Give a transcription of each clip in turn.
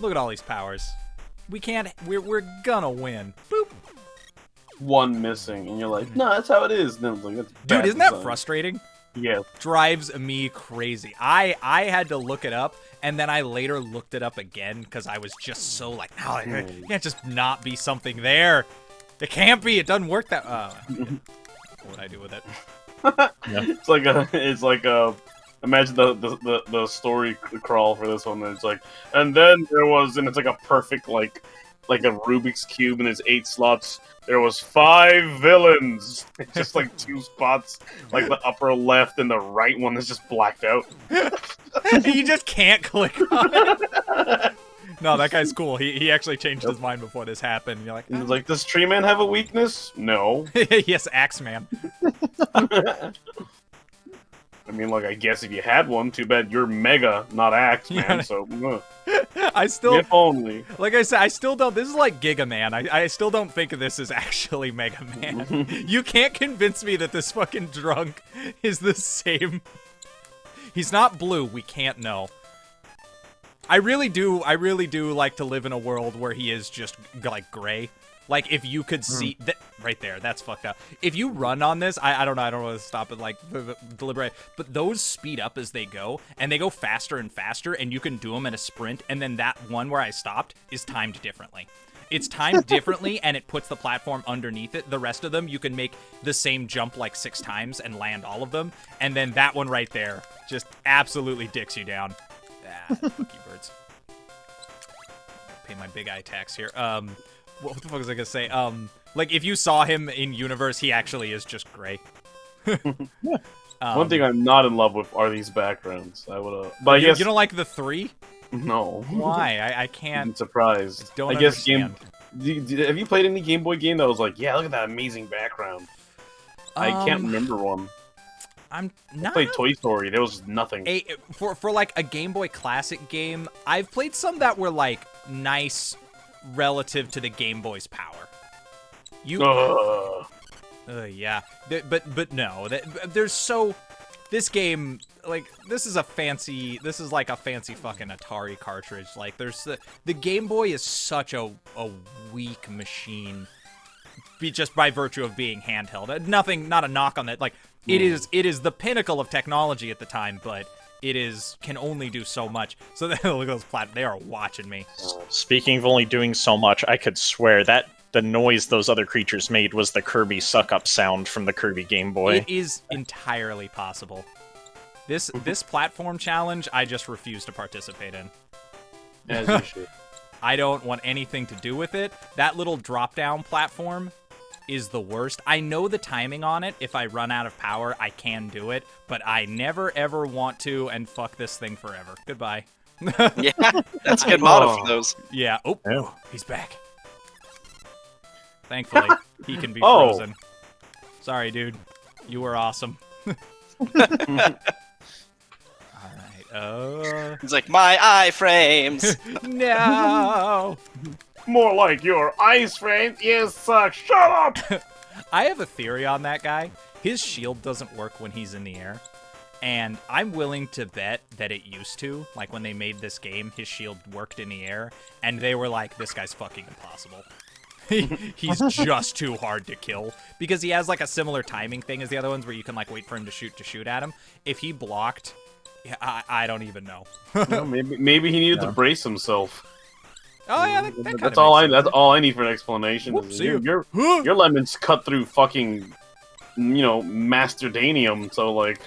Look at all these powers. We can't. We're gonna win. Boop. One missing, and you're like, no, that's how it is. And then it's like, that's Dude, bad isn't that design. frustrating? Yeah. Drives me crazy. I had to look it up, and then I later looked it up again because I was just so like, no, it can't just not be something there. It can't be. It doesn't work that. What would I do with it? It's like a. Imagine the story crawl for this one. And it's like, and then there was, and it's like a perfect like a Rubik's cube, and there's 8 slots. There was 5 villains. Just like 2 spots, like the upper left and the right one is just blacked out. You just can't click on it. No, that guy's cool. He actually changed his mind before this happened. And you're like, He's like, does Tree Man have a weakness? No. yes, Axeman. I mean, like, I guess if you had one, too bad you're Mega, not Axe, man. Yeah. So, I still, if only. like I said, I still don't. This is like Gigaman. I still don't think of this as actually Mega Man. You can't convince me that this fucking drunk is the same. He's not blue. We can't know. I really do like to live in a world where he is just like gray. Like if you could see that right there, that's fucked up. If you run on this, I don't know, I don't want to stop it like deliberate, but those speed up as they go, and they go faster and faster, and you can do them in a sprint, and then that one where I stopped is timed differently. It's timed differently, and it puts the platform underneath it. The rest of them, you can make the same jump like 6 times and land all of them, and then that one right there just absolutely dicks you down. Ah, fuck you birds. Pay my big eye tax here. What the fuck was I gonna say? Like, if you saw him in universe, he actually is just gray. One thing I'm not in love with are these backgrounds. I would, but I guess you don't like the 3? no. Why? I can't. I'm surprised. Don't I guess understand. Have you played any Game Boy game that was like, yeah, look at that amazing background? I can't remember one. I'm not. I played Toy Story. There was nothing. For like a Game Boy Classic game, I've played some that were like nice relative to the Game Boy's power. Yeah. But no, there's so this game, like, this is like a fancy fucking Atari cartridge. Like, there's the Game Boy is such a weak machine, just by virtue of being handheld. Not a knock on that. Like, it is the pinnacle of technology at the time, but it can only do so much. So look at those they are watching me. Speaking of only doing so much, I could swear that the noise those other creatures made was the Kirby suck-up sound from the Kirby Game Boy. It is entirely possible. This platform challenge, I just refuse to participate in. As you should. I don't want anything to do with it. That little drop-down platform is the worst. I know the timing on it. If I run out of power, I can do it, but I never ever want to, and fuck this thing forever. Goodbye. Yeah, that's a good motto for those. Yeah. Oh, Yeah. He's back. Thankfully, he can be frozen. Sorry, dude. You were awesome. Alright, He's like, my iframes! No! More like your ice frame. You suck. Shut up. I have a theory on that guy. His shield doesn't work when he's in the air. And I'm willing to bet that it used to. Like, when they made this game, his shield worked in the air. And they were like, this guy's fucking impossible. He's just too hard to kill. Because he has, like, a similar timing thing as the other ones where you can, like, wait for him to shoot at him. If he blocked, I don't even know. Well, maybe he needed to brace himself. Oh, yeah, that That's all I need for an explanation. Whoops, Your lemons cut through fucking, Masterdanium, so, like...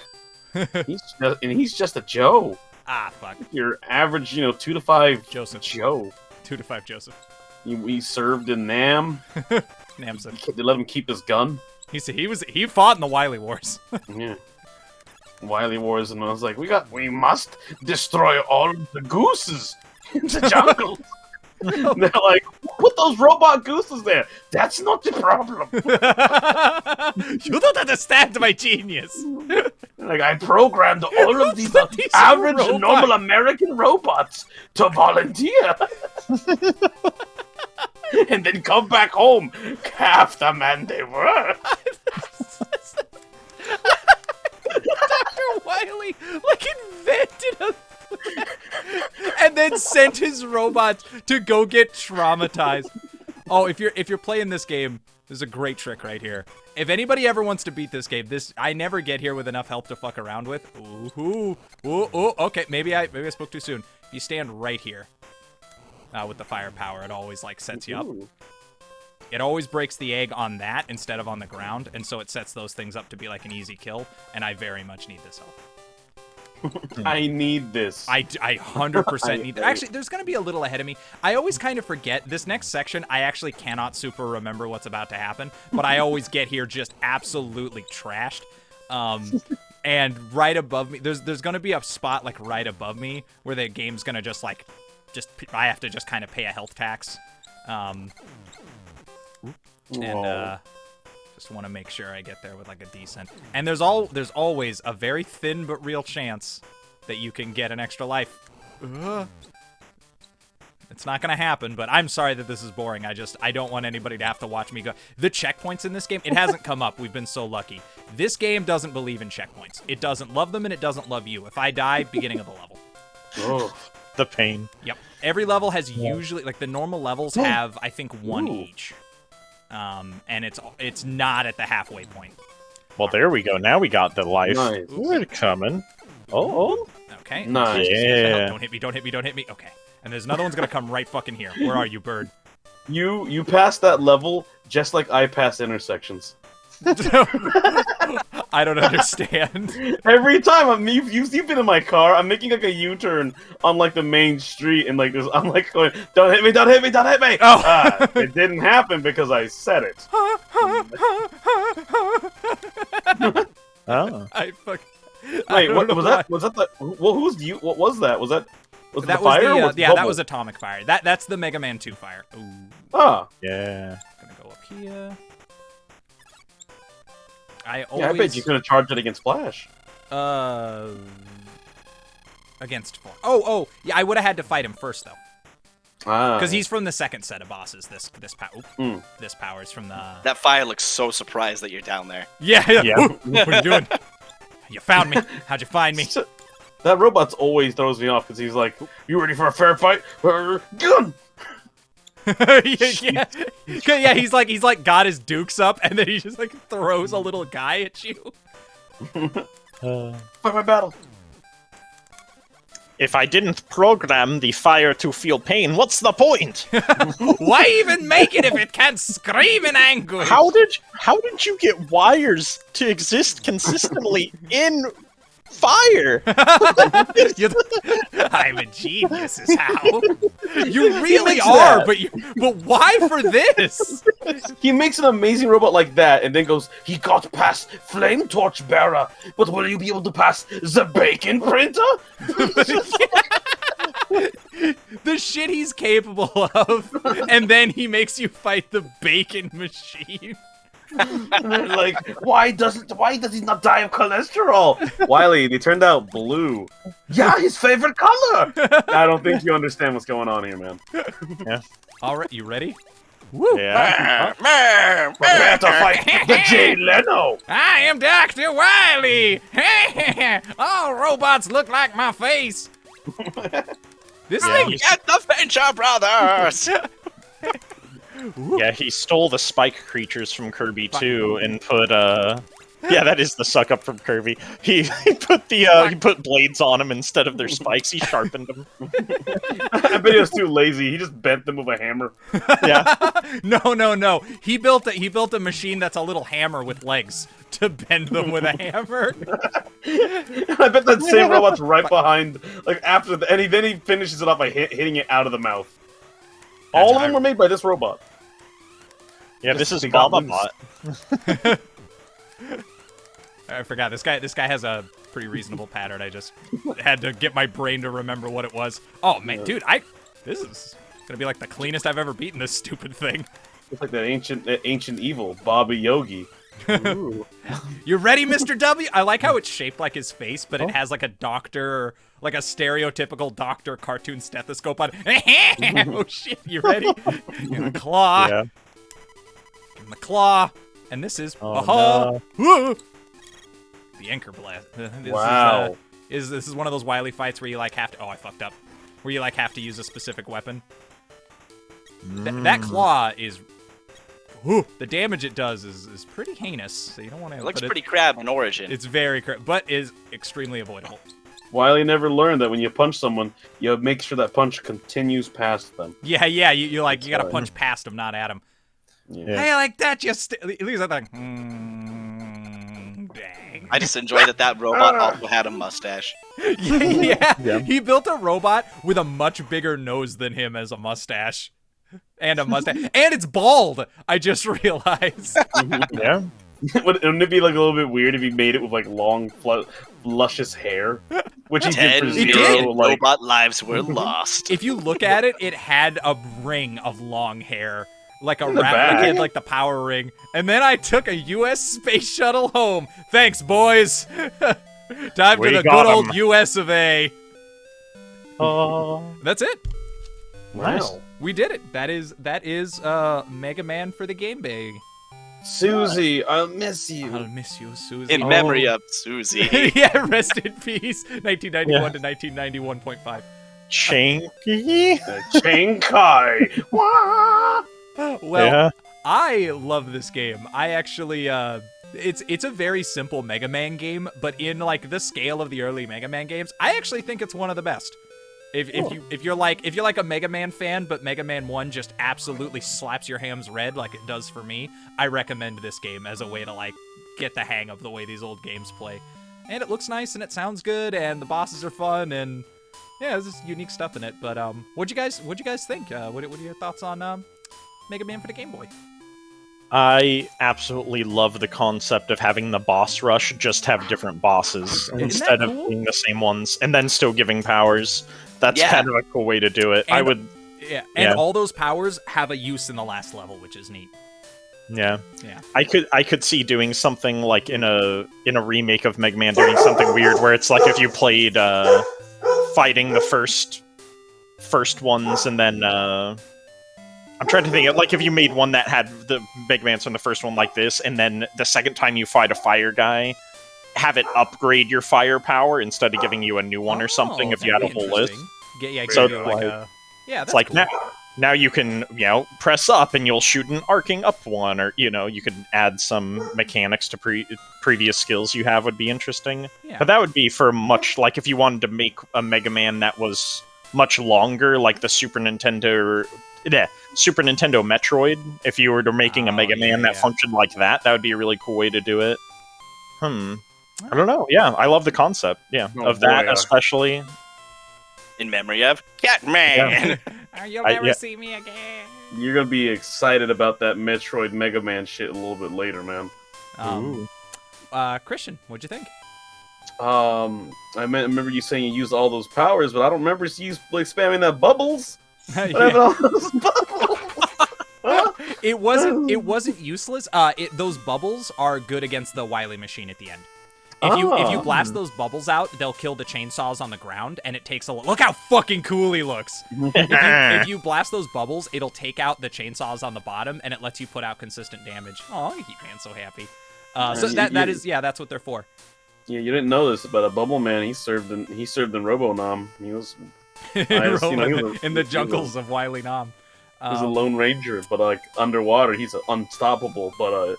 he's just a Joe. Ah, fuck. Your average, 2 to 5 Joseph. Joe. 2 to 5 Joseph. He served in Nam. Namson. They let him keep his gun. He fought in the Wily Wars. Yeah. Wily Wars, and I was like, we must destroy all of the gooses in the jungle. They're like, put those robot gooses there. That's not the problem. You don't understand my genius. Like, I programmed all of these average, normal American robots to volunteer. And then come back home, half the man they were. Dr. Wily, like, invented a... And then sent his robots to go get traumatized. Oh, if you're playing this game, there's a great trick right here. If anybody ever wants to beat this game, I never get here with enough health to fuck around with. Ooh, okay, maybe I spoke too soon. If you stand right here, with the firepower, it always like sets you up. It always breaks the egg on that instead of on the ground, and so it sets those things up to be like an easy kill. And I very much need this health. I need this. I 100% need that. Actually, there's going to be a little ahead of me. I always kind of forget. This next section, I actually cannot super remember what's about to happen, but I always get here just absolutely trashed. And right above me, there's going to be a spot like right above me where the game's going to just I have to just kind of pay a health tax. Just want to make sure I get there with like a decent. And there's always a very thin but real chance that you can get an extra life. It's not gonna happen, but I'm sorry that this is boring. I don't want anybody to have to watch me go. The checkpoints in this game, it hasn't come up. We've been so lucky. This game doesn't believe in checkpoints. It doesn't love them, and it doesn't love you. If I die, beginning of the level. Oh, the pain. Yep. Every level has usually, like the normal levels have, I think, one each. And it's not at the halfway point. Well, there we go. Now we got the life. Nice. We're coming. Oh. Okay. Nice. Yeah. Don't hit me, don't hit me, don't hit me. Okay. And there's another one's gonna come right fucking here. Where are you, bird? You passed that level just like I pass intersections. I don't understand. Every time you've been in my car, I'm making like a U-turn on like the main street, and like I'm like going, "Don't hit me! Don't hit me! Don't hit me!" Oh. It didn't happen because I said it. Oh. I fuck. Wait, what was that? Was that the? Well, who's you? What was that? Was that? Was That it the was fire? the or was it yeah, that bubble? was atomic fire. That's the Mega Man 2 fire. Ooh. Ah. Yeah. Gonna go up here. Yeah, I bet you could have charged it against Flash. Against four. Oh, yeah, I would have had to fight him first though, Ah. because he's from the second set of bosses. This power is from the. That fire looks so surprised that you're down there. Yeah. Yeah. What are you doing? You found me. How'd you find me? That robot's always throws me off because he's like, "You ready for a fair fight? Gun!" yeah, he's like got his dukes up, and then he just like throws a little guy at you. Fight my battle. If I didn't program the fire to feel pain, what's the point? Why even make it if it can't scream in anguish? How did you get wires to exist consistently in fire? I'm a genius, is how. You really are, but why for this? He makes an amazing robot like that, and then goes, "He got past Flame Torch Bearer, but will you be able to pass the Bacon Printer?" The shit he's capable of, and then he makes you fight the bacon machine. Like, why does he not die of cholesterol? Wily, they turned out blue. Yeah, his favorite color. I don't think you understand what's going on here, man. Yeah. All right, you ready? Woo. Yeah. Prepare to fight the Jay Leno. I am Dr. Wily. All robots look like my face. This thing. Get the Venture Brothers! Yeah, he stole the spike creatures from Kirby too, and put yeah, that is the suck up from Kirby. He put the he put blades on them instead of their spikes. He sharpened them. I bet he was too lazy. He just bent them with a hammer. Yeah. No. He built a machine that's a little hammer with legs to bend them with a hammer. I bet that same robot's right behind, like after the, and then he finishes it off by hitting it out of the mouth. All of them were made by this robot. Yeah, this is They got Baba loose. Bot. I forgot this guy has a pretty reasonable pattern. I just had to get my brain to remember what it was. Oh man, dude, this is gonna be like the cleanest I've ever beaten this stupid thing. It's like that ancient evil, Baba Yogi. You ready, Mr. W? I like how it's shaped like his face, but it has like a doctor, like a stereotypical doctor cartoon stethoscope on it. Oh shit, you ready? Give him the claw. Yeah. Give him the claw. And this is Oh, the anchor blast. Wow. This is one of those Wily fights where you like have to. Oh, I fucked up. where you like have to use a specific weapon. That claw is, the damage it does is pretty heinous. So you don't want to. It looks pretty crab in origin. It's very crab, but is extremely avoidable. Wily never learned that when you punch someone, you make sure that punch continues past them. Yeah, you gotta punch past them, not at them. Yeah. Hey, like that, just at least I think. Dang. I just enjoy that robot also had a mustache. yeah, he built a robot with a much bigger nose than him as a mustache. And a mustache. And it's bald! I just realized. Yeah. Wouldn't it be like a little bit weird if he made it with like long, luscious hair? Which he did for 0. Like... Robot lives were lost. If you look at it, it had a ring of long hair. Like a rat, like the power ring. And then I took a U.S. space shuttle home. Thanks, boys. Time to the good old U.S. of A. That's it. Nice. We did it. That is Mega Man for the Game Boy. Susie, I'll miss you. I'll miss you, Susie. In memory of Susie. Yeah, rest in peace. 1991 to 1991.5. Chanky. Chankai. Well, I love this game. I actually, it's a very simple Mega Man game, but in like the scale of the early Mega Man games, I actually think it's one of the best. If you're like a Mega Man fan, but Mega Man 1 just absolutely slaps your hams red like it does for me, I recommend this game as a way to like get the hang of the way these old games play. And it looks nice and it sounds good and the bosses are fun and yeah, there's just unique stuff in it. But what'd you guys think? What are your thoughts on Mega Man for the Game Boy? I absolutely love the concept of having the boss rush just have different bosses instead of being the same ones and then still giving powers. That's kind of a cool way to do it. And, and all those powers have a use in the last level, which is neat. Yeah. I could see doing something like in a remake of Mega Man, doing something weird where it's like if you played fighting the first ones and then I'm trying to think like if you made one that had the Mega Mans from the first one like this, and then the second time you fight a fire guy, have it upgrade your firepower instead of giving you a new one or something if you had a whole list. So it's like cool. Now you can, press up and you'll shoot an arcing up one, or, you can add some mechanics to previous skills you have would be interesting. Yeah. But that would be for much, like if you wanted to make a Mega Man that was much longer, like the Super Nintendo Metroid, if you were to making a Mega Man that functioned like that would be a really cool way to do it. I don't know. Yeah, I love the concept. Yeah, especially. In memory of Catman. You'll never see me again. You're gonna be excited about that Metroid Mega Man shit a little bit later, man. Christian, what'd you think? I remember you saying you used all those powers, but I don't remember you like spamming that bubbles. All those bubbles. It wasn't useless. Those bubbles are good against the Wily machine at the end. If you blast those bubbles out, they'll kill the chainsaws on the ground, and it takes a look how fucking cool he looks. If you blast those bubbles, it'll take out the chainsaws on the bottom, and it lets you put out consistent damage. Oh, Heatman's so happy. So that's what they're for. Yeah, you didn't know this, but a Bubble Man, he served in RoboNom. He was in the jungles of Wily Nom. He's a Lone Ranger, but like underwater, he's unstoppable. But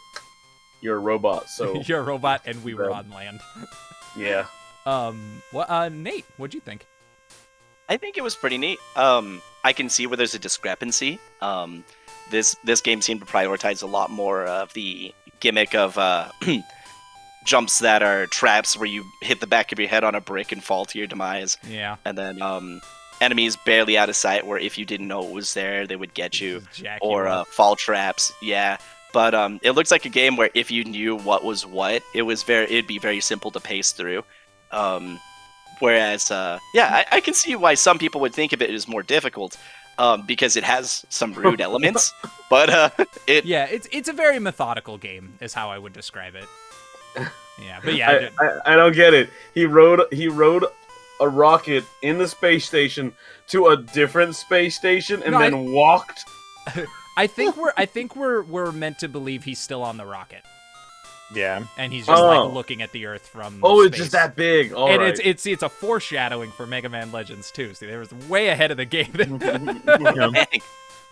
you're a robot, so you're a robot, and we were on land. Yeah. Nate, what'd you think? I think it was pretty neat. I can see where there's a discrepancy. This game seemed to prioritize a lot more of the gimmick of jumps that are traps where you hit the back of your head on a brick and fall to your demise. Yeah. And then enemies barely out of sight where if you didn't know it was there, they would get you. Or fall traps. Yeah. But it looks like a game where if you knew what was what, it'd be very simple to pace through. Whereas, I can see why some people would think of it as more difficult, because it has some rude elements. But it's a very methodical game, is how I would describe it. Yeah, but yeah, I don't get it. He rode a rocket in the space station to a different space station and then walked. I think we're meant to believe he's still on the rocket. Yeah. And he's just like looking at the Earth from it's space. just that big. All and right. it's a foreshadowing for Mega Man Legends 2. See, they was way ahead of the game. Dang.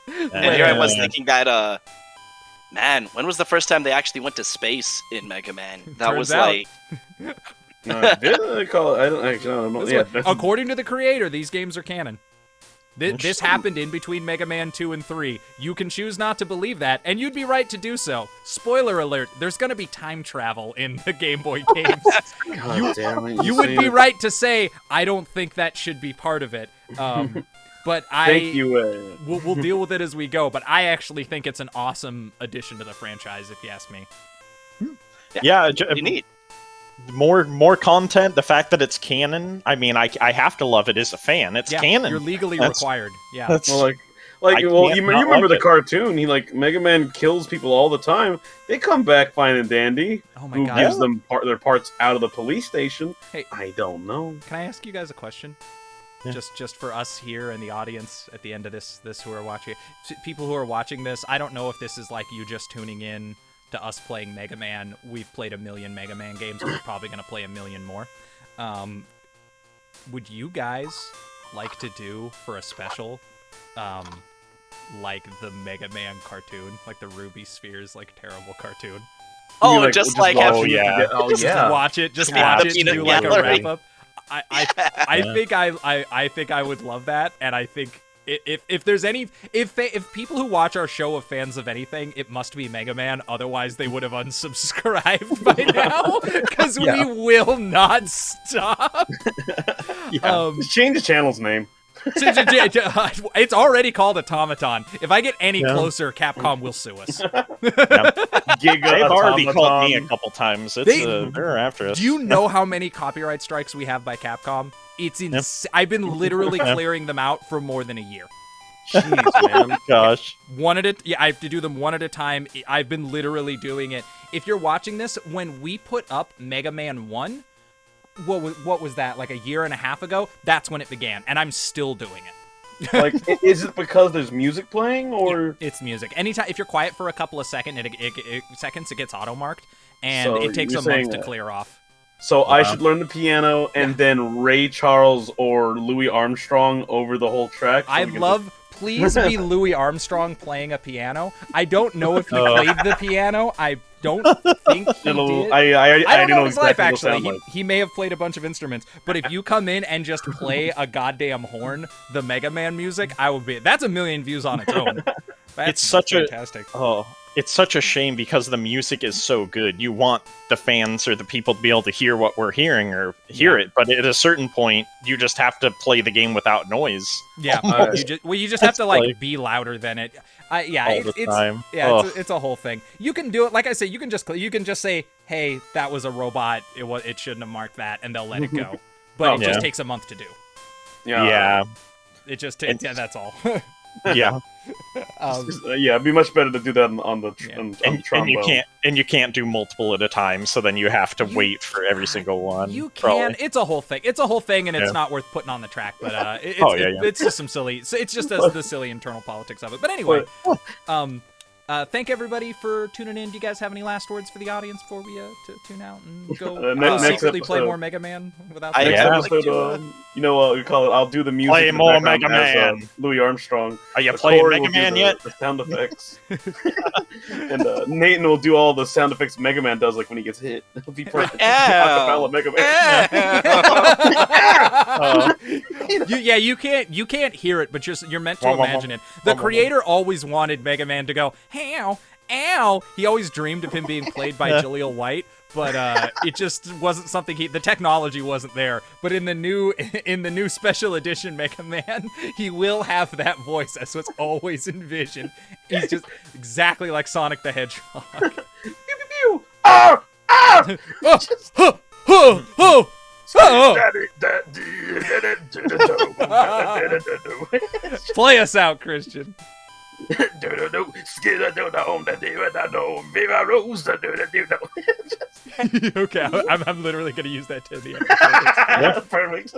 And here I was thinking that, man, when was the first time they actually went to space in Mega Man? That Turns was out. like... Did they call it? I don't actually know. Yeah, According to the creator, these games are canon. This happened in between Mega Man 2 and 3. You can choose not to believe that, and you'd be right to do so. Spoiler alert, there's gonna be time travel in the Game Boy games. God damn it, You would be right to say, I don't think that should be part of it. But Thank you. We'll deal with it as we go, but I actually think it's an awesome addition to the franchise, if you ask me. Yeah, You need. more content. The fact that it's canon. I mean, I have to love it as a fan. It's canon. You're legally required. Yeah. Well, you can't not remember like the it. cartoon? Mega Man kills people all the time. They come back fine and dandy. Oh my Who God. gives them their parts out of the police station? Hey. I don't know. Can I ask you guys a question? Yeah. Just for us here in the audience at the end of this who are watching, people who are watching this, I don't know if this is like you just tuning in to us playing Mega Man. We've played a million Mega Man games. We're probably gonna play a million more. Would you guys like to do for a special, like the Mega Man cartoon, like the Ruby Spheres, like terrible cartoon? Oh, You, just like watch have it. yeah. Oh Just yeah. watch it. Just Yeah, watch the it and peanut do like a gallery. wrap up. I think I would love that, and I think if there's any if people who watch our show are fans of anything, it must be Mega Man. Otherwise, they would have unsubscribed by now because we will not stop. Just change the channel's name. It's already called Automaton. If I get any closer, Capcom will sue us. They've They've already called me a couple times. They're after us. Do you know how many copyright strikes we have by Capcom? It's insane. I've been literally clearing them out for more than a year. Jeez, man. Gosh. I have to do them one at a time. I've been literally doing it. If you're watching this, when we put up Mega Man 1, what was that, like a year and a half ago? That's when it began, and I'm still doing it. Like, is it because there's music playing, or it's music? Anytime if you're quiet for a couple of seconds, it gets auto marked, and So it takes you're a month saying to that- clear off. So I should learn the piano and then Ray Charles or Louis Armstrong over the whole track. So I'd we can love. Please be Louis Armstrong playing a piano. I don't know if he played the piano. I don't think he did. I don't know his life, exactly what it actually. sound like. He may have played a bunch of instruments, but if you come in and just play a goddamn horn, the Mega Man music, that's a million views on its own. It's such fantastic. It's such a shame because the music is so good. You want the fans or the people to be able to hear what we're hearing or hear it, but at a certain point, you just have to play the game without noise. Yeah, you just have to like be louder than it. Time. Yeah, it's a whole thing. You can do it, like I say. You can just say, "Hey, that was a robot. It shouldn't have marked that," and they'll let it go. But it just takes a month to do. Yeah. It just takes. Yeah, that's all. Yeah. It'd be much better to do that on the trombone. And you can't do multiple at a time, so then you have to wait for every single one. You can. probably. It's a whole thing. It's a whole thing, and it's not worth putting on the track. But it's just some silly. It's just the silly internal politics of it. But anyway, thank everybody for tuning in. Do you guys have any last words for the audience before we tune out and go secretly play more Mega Man without? Next episode, to, we call it. I'll do the music. Play in the more background Mega as, Man. Louis Armstrong. Are you playing Corey Mega will do Man yet? The sound effects. And Nathan will do all the sound effects Mega Man does, like when he gets hit. It'll be perfect. Acapella Mega Man. You can't hear it, but you're meant to imagine it. The creator always wanted Mega Man to go, "Ow, ow." He always dreamed of him being played by Jaleel White, but it just wasn't something the technology wasn't there. But in the new special edition Mega Man, he will have that voice. That's what's always envisioned. He's just exactly like Sonic the Hedgehog. Pew, pew, pew. Ah! Ah! Play us out, Christian. Okay, I'm literally gonna use that to the end. Perfect.